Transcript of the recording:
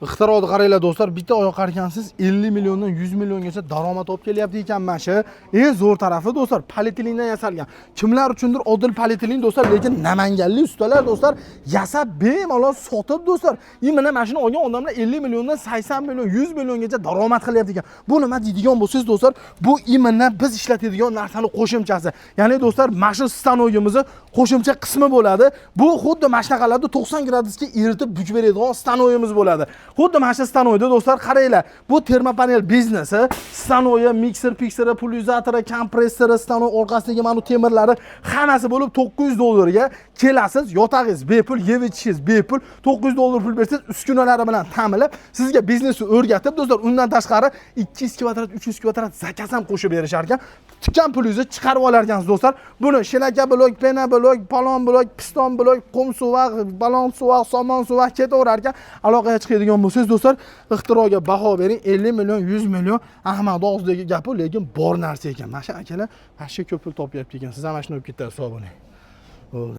Ixtiroatni qaranglar do'stlar, bitta oyoq qarkansiz 50 milliondan 100 milliongacha daromad olib kelyapti ekan mana shu. Eng zo'r tarafi do'stlar, polietilendan yasalgan. Kimlar uchundir odil polietilen do'stlar, lekin namanganlik ustalar do'stlar yasab bemalol sotib do'stlar. Mana mashina olgan odamlar 50 milliondan 80 million, 100 milliongacha daromad qilyapti ekan. Bu nima deydigan bo'lsangiz do'stlar, bu imana biz ishlatadigan narsani qo'shimchasi. Ya'ni do'stlar, mashina stanoyimizni qo'shimcha qismi bo'ladi. Bu xuddi mashinaqalarda 90 gradusga eritib buch beradigan stanoyimiz bo'ladi. Xuddi mana shu stanoyda do'stlar qaranglar. Bu termopanel biznesi, stanoyi, mikser, pikseri, pulverizatori, kompressori, stanoy orqasidagi mana temirlari hammasi bo'lib 900 dollarga kelasiz. Yotag'ingiz bepul, yeb ichishingiz bepul. 900 dollar pul bersangiz, uskunalari bilan ta'minlab, sizga biznesni o'rgatib do'stlar, undan tashqari 200 kvadrat, 300 kvadrat zakaz ham qo'shib berishar ekan. Tikkan pulingizni chiqarib olar ekansiz do'stlar. Buni shelaka blok, pena blok, palon blok, piston blok, qum suvaq, balon suvaq, somon suvaq ketaverar ekan. Aloqaga chiqadigan bo'lsangiz do'stlar, ixtiroga baho bering. 50 million, 100 million Ahmad og'zidagi gapi, lekin bor narsa ekan. Mana shu akalar, mana shu ko'p pul topyapti ekan. Siz ham mana shuni olib ketasiz, sog' bo'ling.